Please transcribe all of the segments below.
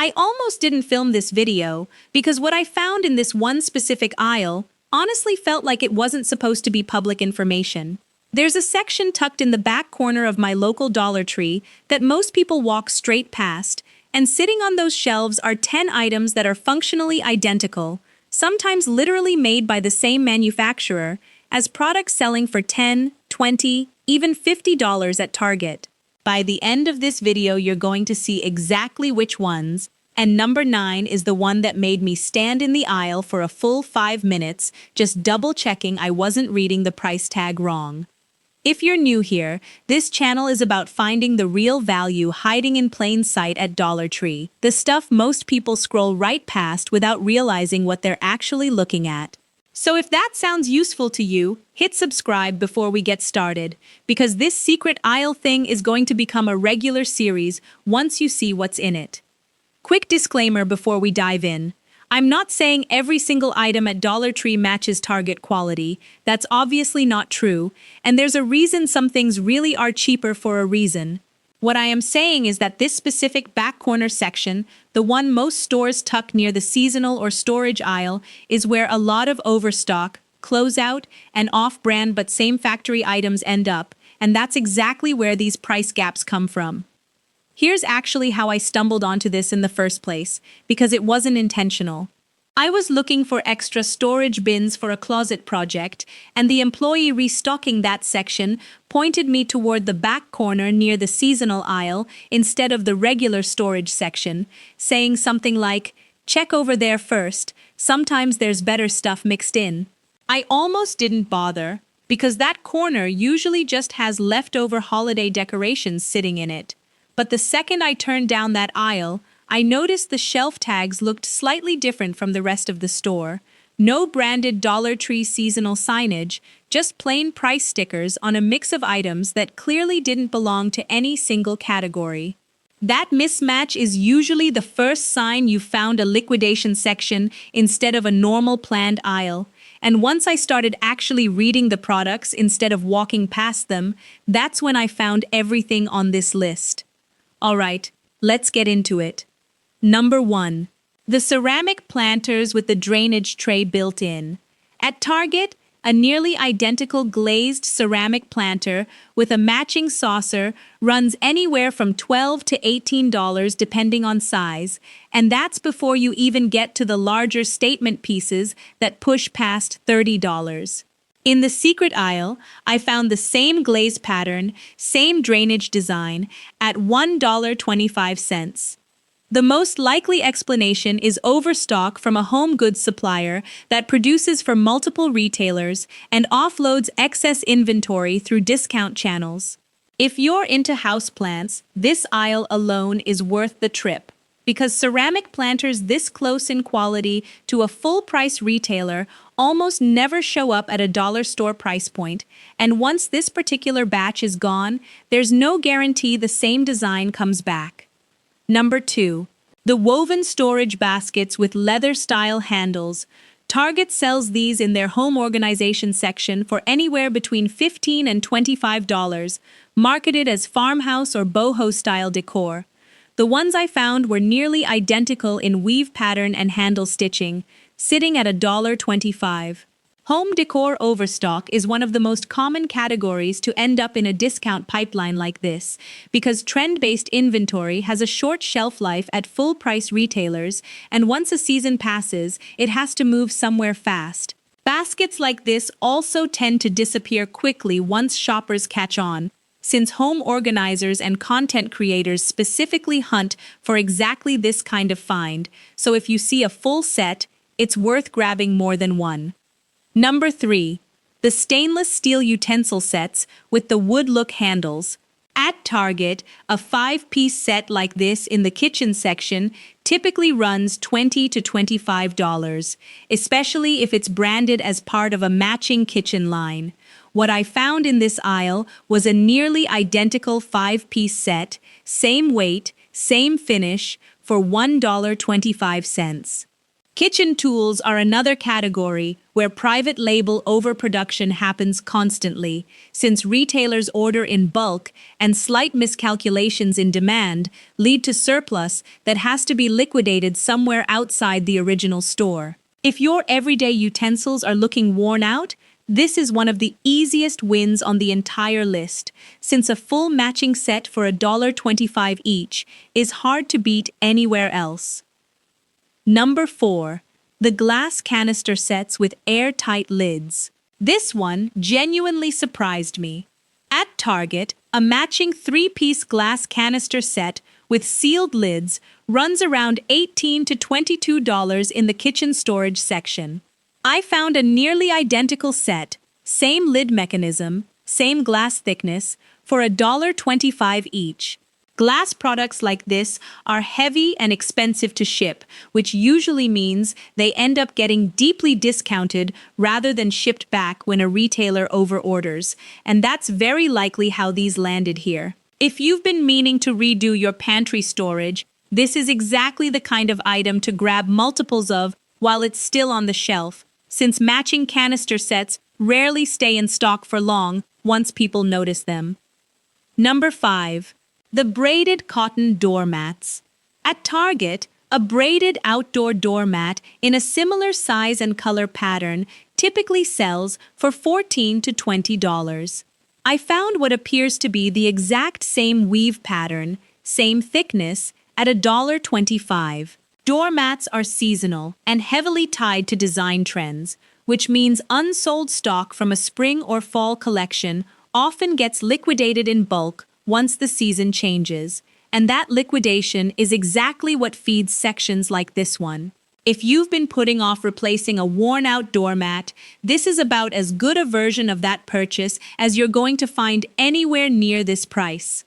I almost didn't film this video because what I found in this one specific aisle honestly felt like it wasn't supposed to be public information. There's a section tucked in the back corner of my local Dollar Tree that most people walk straight past, and sitting on those shelves are 10 items that are functionally identical, sometimes literally made by the same manufacturer, as products selling for $10, $20, even $50 at Target. By the end of this video, you're going to see exactly which ones, and number 9 is the one that made me stand in the aisle for a full 5 minutes, just double-checking I wasn't reading the price tag wrong. If you're new here, this channel is about finding the real value hiding in plain sight at Dollar Tree, the stuff most people scroll right past without realizing what they're actually looking at. So if that sounds useful to you, hit subscribe before we get started, because this secret aisle thing is going to become a regular series once you see what's in it. Quick disclaimer before we dive in. I'm not saying every single item at Dollar Tree matches Target quality. That's obviously not true, and there's a reason some things really are cheaper for a reason. What I am saying is that this specific back corner section, the one most stores tuck near the seasonal or storage aisle, is where a lot of overstock, closeout, and off-brand but same factory items end up, and that's exactly where these price gaps come from. Here's actually how I stumbled onto this in the first place, because it wasn't intentional. I was looking for extra storage bins for a closet project, and the employee restocking that section pointed me toward the back corner near the seasonal aisle instead of the regular storage section, saying something like, "Check over there first, sometimes there's better stuff mixed in." I almost didn't bother, because that corner usually just has leftover holiday decorations sitting in it. But the second I turned down that aisle, I noticed the shelf tags looked slightly different from the rest of the store. No branded Dollar Tree seasonal signage, just plain price stickers on a mix of items that clearly didn't belong to any single category. That mismatch is usually the first sign you found a liquidation section instead of a normal planned aisle. And once I started actually reading the products instead of walking past them, that's when I found everything on this list. All right, let's get into it. Number 1. The ceramic planters with the drainage tray built in. At Target, a nearly identical glazed ceramic planter with a matching saucer runs anywhere from $12 to $18 depending on size, and that's before you even get to the larger statement pieces that push past $30. In the secret aisle, I found the same glaze pattern, same drainage design, at $1.25. The most likely explanation is overstock from a home goods supplier that produces for multiple retailers and offloads excess inventory through discount channels. If you're into houseplants, this aisle alone is worth the trip, because ceramic planters this close in quality to a full-price retailer almost never show up at a dollar store price point, and once this particular batch is gone, there's no guarantee the same design comes back. Number 2. The woven storage baskets with leather-style handles. Target sells these in their home organization section for anywhere between $15 and $25, marketed as farmhouse or boho-style decor. The ones I found were nearly identical in weave pattern and handle stitching, sitting at $1.25. Home decor overstock is one of the most common categories to end up in a discount pipeline like this, because trend-based inventory has a short shelf life at full-price retailers, and once a season passes, it has to move somewhere fast. Baskets like this also tend to disappear quickly once shoppers catch on, since home organizers and content creators specifically hunt for exactly this kind of find, so if you see a full set, it's worth grabbing more than one. Number 3. The stainless steel utensil sets with the wood look handles. At Target, a 5-piece set like this in the kitchen section typically runs $20 to $25, especially if it's branded as part of a matching kitchen line. What I found in this aisle was a nearly identical 5-piece set, same weight, same finish, for $1.25. Kitchen tools are another category where private label overproduction happens constantly, since retailers order in bulk and slight miscalculations in demand lead to surplus that has to be liquidated somewhere outside the original store. If your everyday utensils are looking worn out, this is one of the easiest wins on the entire list, since a full matching set for $1.25 each is hard to beat anywhere else. Number 4. The glass canister sets with airtight lids. This one genuinely surprised me. At Target, a matching 3-piece glass canister set with sealed lids runs around $18 to $22 in the kitchen storage section. I found a nearly identical set, same lid mechanism, same glass thickness, for $1.25 each. Glass products like this are heavy and expensive to ship, which usually means they end up getting deeply discounted rather than shipped back when a retailer overorders, and that's very likely how these landed here. If you've been meaning to redo your pantry storage, this is exactly the kind of item to grab multiples of while it's still on the shelf, since matching canister sets rarely stay in stock for long once people notice them. Number 5. The braided cotton doormats. At Target, a braided outdoor doormat in a similar size and color pattern typically sells for $14 to $20. I found what appears to be the exact same weave pattern, same thickness, at $1.25. Doormats are seasonal and heavily tied to design trends, which means unsold stock from a spring or fall collection often gets liquidated in bulk once the season changes, and that liquidation is exactly what feeds sections like this one. If you've been putting off replacing a worn-out doormat, this is about as good a version of that purchase as you're going to find anywhere near this price.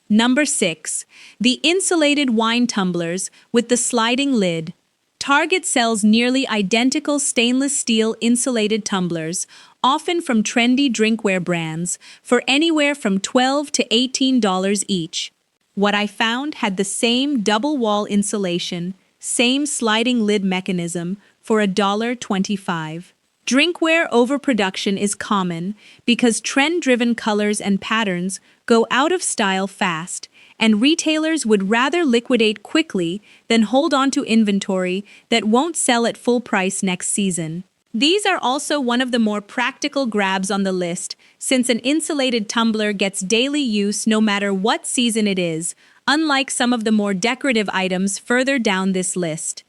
Number 6. The insulated wine tumblers with the sliding lid. Target sells nearly identical stainless steel insulated tumblers, often from trendy drinkware brands, for anywhere from $12 to $18 each. What I found had the same double wall insulation, same sliding lid mechanism, for $1.25. Drinkware overproduction is common because trend-driven colors and patterns go out of style fast, and retailers would rather liquidate quickly than hold on to inventory that won't sell at full price next season. These are also one of the more practical grabs on the list, since an insulated tumbler gets daily use no matter what season it is, unlike some of the more decorative items further down this list.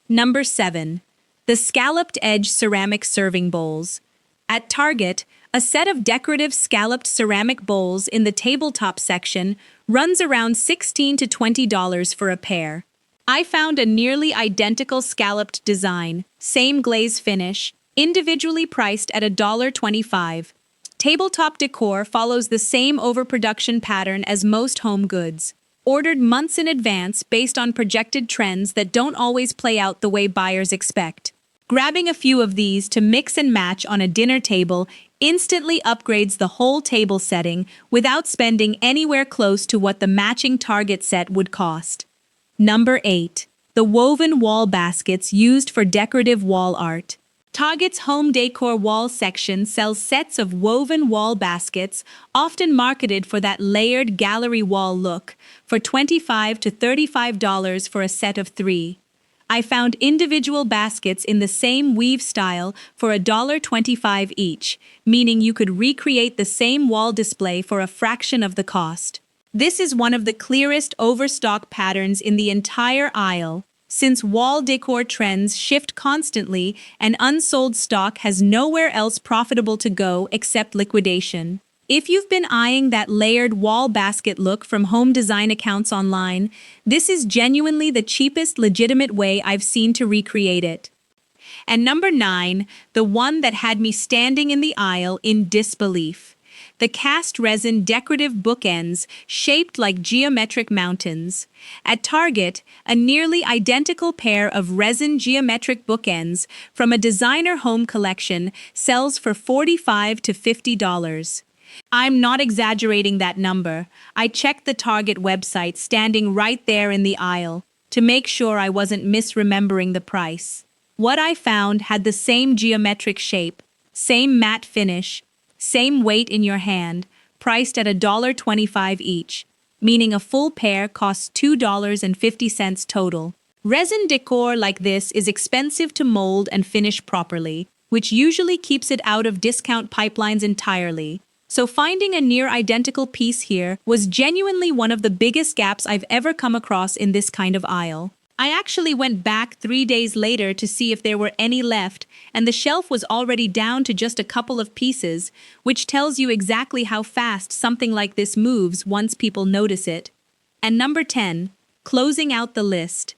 Number 7. The scalloped edge ceramic serving bowls. At Target, a set of decorative scalloped ceramic bowls in the tabletop section runs around $16 to $20 for a pair. I found a nearly identical scalloped design, same glaze finish, individually priced at $1.25. Tabletop decor follows the same overproduction pattern as most home goods, ordered months in advance based on projected trends that don't always play out the way buyers expect. Grabbing a few of these to mix and match on a dinner table instantly upgrades the whole table setting without spending anywhere close to what the matching Target set would cost. Number 8. The woven wall baskets used for decorative wall art. Target's home decor wall section sells sets of woven wall baskets, often marketed for that layered gallery wall look, for $25 to $35 for a set of 3. I found individual baskets in the same weave style for $1.25 each, meaning you could recreate the same wall display for a fraction of the cost. This is one of the clearest overstock patterns in the entire aisle, since wall decor trends shift constantly and unsold stock has nowhere else profitable to go except liquidation. If you've been eyeing that layered wall basket look from home design accounts online, this is genuinely the cheapest legitimate way I've seen to recreate it. And number 9, the one that had me standing in the aisle in disbelief. The cast resin decorative bookends shaped like geometric mountains. At Target, a nearly identical pair of resin geometric bookends from a designer home collection sells for $45 to $50. I'm not exaggerating that number. I checked the Target website standing right there in the aisle. to make sure I wasn't misremembering the price. What I found had the same geometric shape, same matte finish, same weight in your hand, priced at $1.25 each, meaning a full pair costs $2.50 total. Resin decor like this is expensive to mold and finish properly, which usually keeps it out of discount pipelines entirely. So finding a near-identical piece here was genuinely one of the biggest gaps I've ever come across in this kind of aisle. I actually went back 3 days later to see if there were any left, and the shelf was already down to just a couple of pieces, which tells you exactly how fast something like this moves once people notice it. And number 10, closing out the list.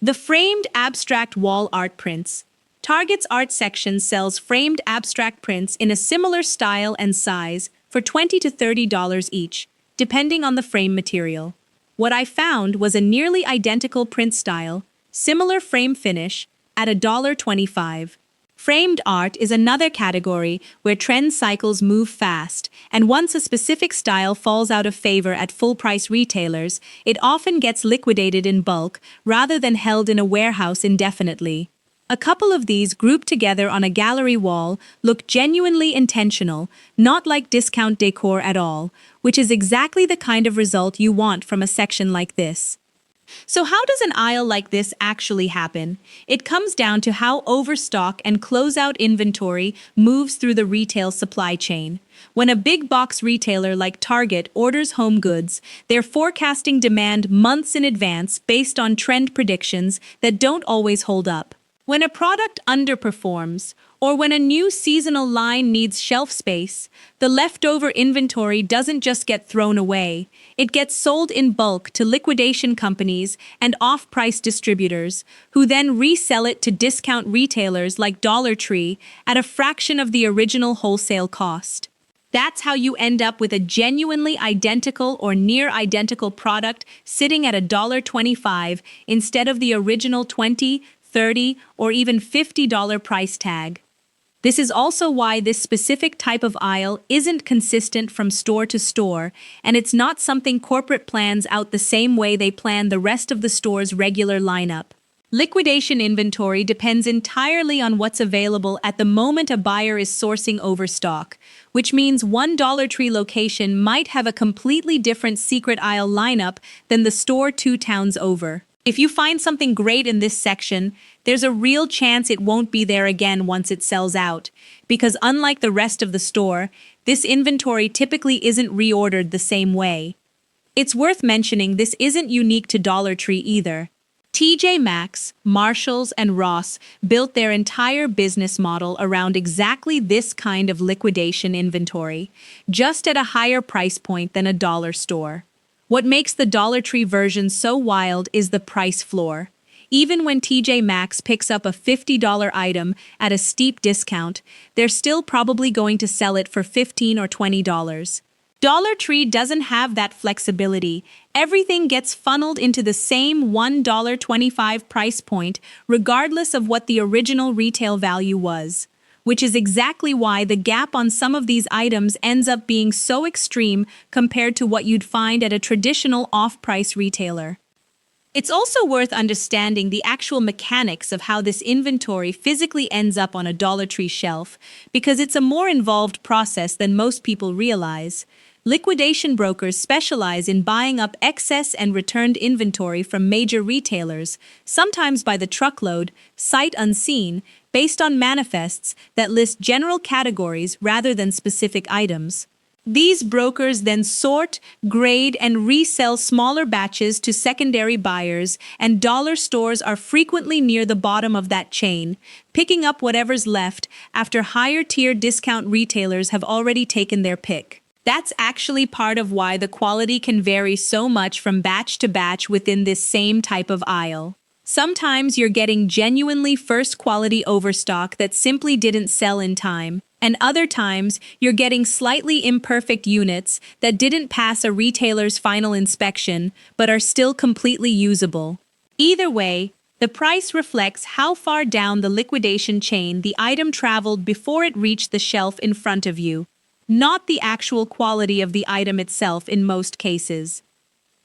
The framed abstract wall art prints. Target's art section sells framed abstract prints in a similar style and size for $20 to $30 each, depending on the frame material. What I found was a nearly identical print style, similar frame finish, at $1.25. Framed art is another category where trend cycles move fast, and once a specific style falls out of favor at full-price retailers, it often gets liquidated in bulk rather than held in a warehouse indefinitely. A couple of these grouped together on a gallery wall look genuinely intentional, not like discount decor at all, which is exactly the kind of result you want from a section like this. So how does an aisle like this actually happen? It comes down to how overstock and closeout inventory moves through the retail supply chain. When a big box retailer like Target orders home goods, they're forecasting demand months in advance based on trend predictions that don't always hold up. When a product underperforms, or when a new seasonal line needs shelf space, the leftover inventory doesn't just get thrown away, it gets sold in bulk to liquidation companies and off-price distributors, who then resell it to discount retailers like Dollar Tree at a fraction of the original wholesale cost. That's how you end up with a genuinely identical or near-identical product sitting at $1.25 instead of the original $20, $30, or even $50 price tag. This is also why this specific type of aisle isn't consistent from store to store, and it's not something corporate plans out the same way they plan the rest of the store's regular lineup. Liquidation inventory depends entirely on what's available at the moment a buyer is sourcing overstock, which means one Dollar Tree location might have a completely different secret aisle lineup than the store 2 towns over. If you find something great in this section, there's a real chance it won't be there again once it sells out, because unlike the rest of the store, this inventory typically isn't reordered the same way. It's worth mentioning this isn't unique to Dollar Tree either. TJ Maxx, Marshalls, and Ross built their entire business model around exactly this kind of liquidation inventory, just at a higher price point than a dollar store. What makes the Dollar Tree version so wild is the price floor. Even when TJ Maxx picks up a $50 item at a steep discount, they're still probably going to sell it for $15 or $20. Dollar Tree doesn't have that flexibility. Everything gets funneled into the same $1.25 price point, regardless of what the original retail value was. Which is exactly why the gap on some of these items ends up being so extreme compared to what you'd find at a traditional off-price retailer. It's also worth understanding the actual mechanics of how this inventory physically ends up on a Dollar Tree shelf, because it's a more involved process than most people realize. Liquidation brokers specialize in buying up excess and returned inventory from major retailers, sometimes by the truckload, sight unseen, based on manifests that list general categories rather than specific items. These brokers then sort, grade, and resell smaller batches to secondary buyers, and dollar stores are frequently near the bottom of that chain, picking up whatever's left after higher-tier discount retailers have already taken their pick. That's actually part of why the quality can vary so much from batch to batch within this same type of aisle. Sometimes you're getting genuinely first-quality overstock that simply didn't sell in time, and other times you're getting slightly imperfect units that didn't pass a retailer's final inspection but are still completely usable. Either way, the price reflects how far down the liquidation chain the item traveled before it reached the shelf in front of you, not the actual quality of the item itself in most cases.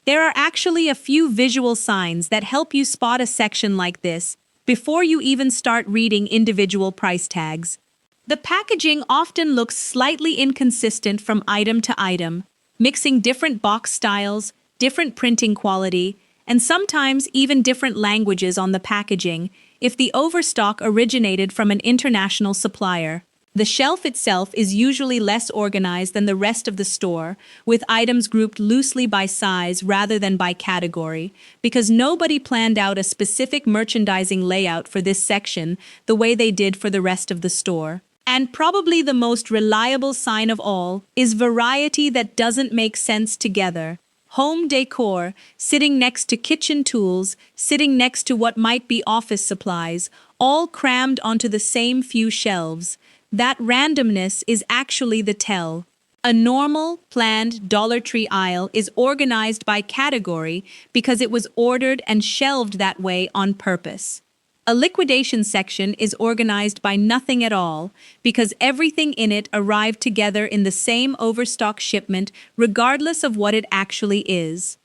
There are actually a few visual signs that help you spot a section like this before you even start reading individual price tags. The packaging often looks slightly inconsistent from item to item, mixing different box styles, different printing quality, and sometimes even different languages on the packaging if the overstock originated from an international supplier. The shelf itself is usually less organized than the rest of the store, with items grouped loosely by size rather than by category, because nobody planned out a specific merchandising layout for this section the way they did for the rest of the store. And probably the most reliable sign of all is variety that doesn't make sense together. Home decor, sitting next to kitchen tools, sitting next to what might be office supplies, all crammed onto the same few shelves. That randomness is actually the tell. A normal, planned Dollar Tree aisle is organized by category because it was ordered and shelved that way on purpose. A liquidation section is organized by nothing at all because everything in it arrived together in the same overstock shipment regardless of what it actually is.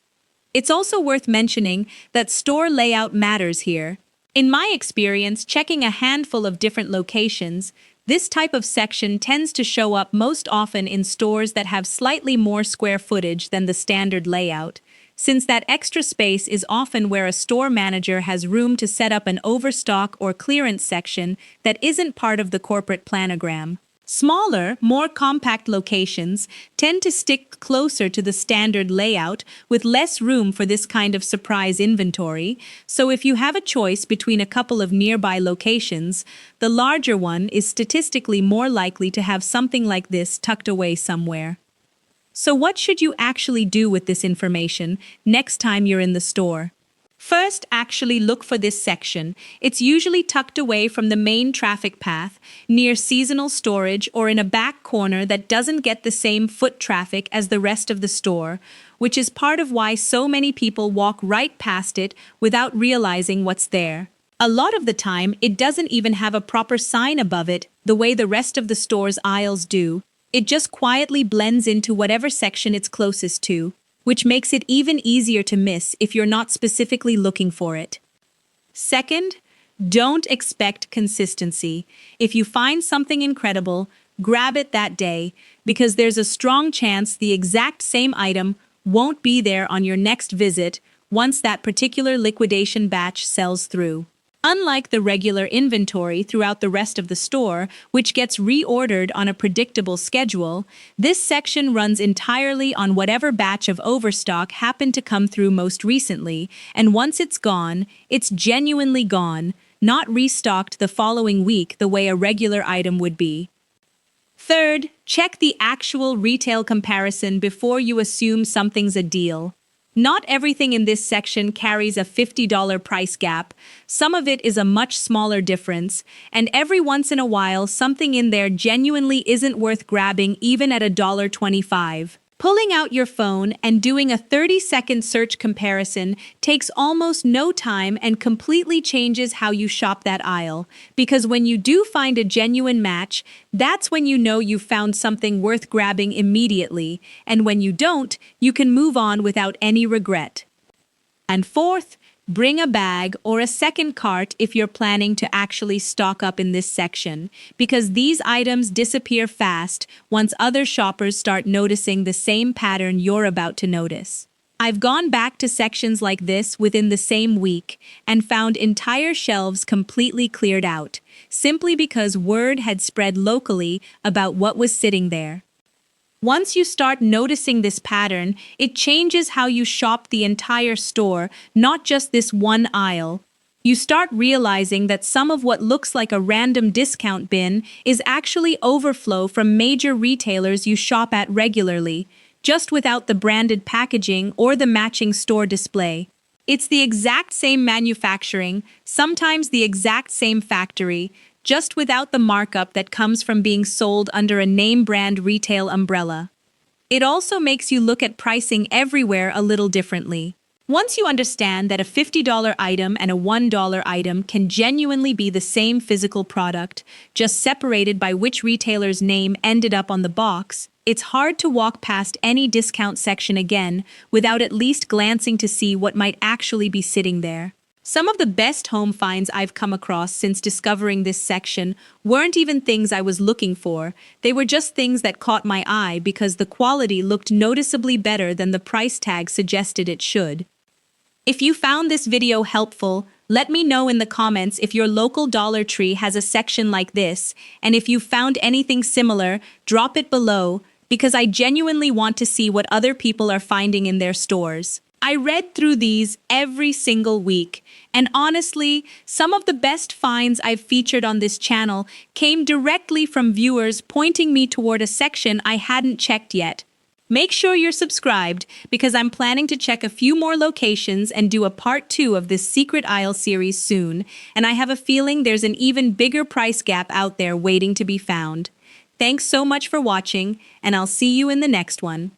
It's also worth mentioning that store layout matters here. In my experience, checking a handful of different locations, this type of section tends to show up most often in stores that have slightly more square footage than the standard layout, since that extra space is often where a store manager has room to set up an overstock or clearance section that isn't part of the corporate planogram. Smaller, more compact locations tend to stick closer to the standard layout with less room for this kind of surprise inventory, so if you have a choice between a couple of nearby locations, the larger one is statistically more likely to have something like this tucked away somewhere. So what should you actually do with this information next time you're in the store? First, actually look for this section. It's usually tucked away from the main traffic path, near seasonal storage or in a back corner that doesn't get the same foot traffic as the rest of the store, which is part of why so many people walk right past it without realizing what's there. A lot of the time, it doesn't even have a proper sign above it, the way the rest of the store's aisles do. It just quietly blends into whatever section it's closest to, which makes it even easier to miss if you're not specifically looking for it. Second, don't expect consistency. If you find something incredible, grab it that day, because there's a strong chance the exact same item won't be there on your next visit once that particular liquidation batch sells through. Unlike the regular inventory throughout the rest of the store, which gets reordered on a predictable schedule, this section runs entirely on whatever batch of overstock happened to come through most recently, and once it's gone, it's genuinely gone, not restocked the following week the way a regular item would be. Third, check the actual retail comparison before you assume something's a deal. Not everything in this section carries a $50 price gap. Some of it is a much smaller difference, and every once in a while something in there genuinely isn't worth grabbing even at $1.25. Pulling out your phone and doing a 30-second search comparison takes almost no time and completely changes how you shop that aisle, because when you do find a genuine match, that's when you know you've found something worth grabbing immediately, and when you don't, you can move on without any regret. And fourth, bring a bag or a second cart if you're planning to actually stock up in this section, because these items disappear fast once other shoppers start noticing the same pattern you're about to notice. I've gone back to sections like this within the same week and found entire shelves completely cleared out, simply because word had spread locally about what was sitting there. Once you start noticing this pattern, it changes how you shop the entire store, not just this one aisle. You start realizing that some of what looks like a random discount bin is actually overflow from major retailers you shop at regularly, just without the branded packaging or the matching store display. It's the exact same manufacturing, sometimes the exact same factory, just without the markup that comes from being sold under a name brand retail umbrella. It also makes you look at pricing everywhere a little differently. Once you understand that a $50 item and a $1 item can genuinely be the same physical product, just separated by which retailer's name ended up on the box, it's hard to walk past any discount section again without at least glancing to see what might actually be sitting there. Some of the best home finds I've come across since discovering this section weren't even things I was looking for. They were just things that caught my eye because the quality looked noticeably better than the price tag suggested it should. If you found this video helpful, let me know in the comments if your local Dollar Tree has a section like this, and if you found anything similar, drop it below, because I genuinely want to see what other people are finding in their stores. I read through these every single week, and honestly, some of the best finds I've featured on this channel came directly from viewers pointing me toward a section I hadn't checked yet. Make sure you're subscribed because I'm planning to check a few more locations and do a part 2 of this secret aisle series soon, and I have a feeling there's an even bigger price gap out there waiting to be found. Thanks so much for watching, and I'll see you in the next one.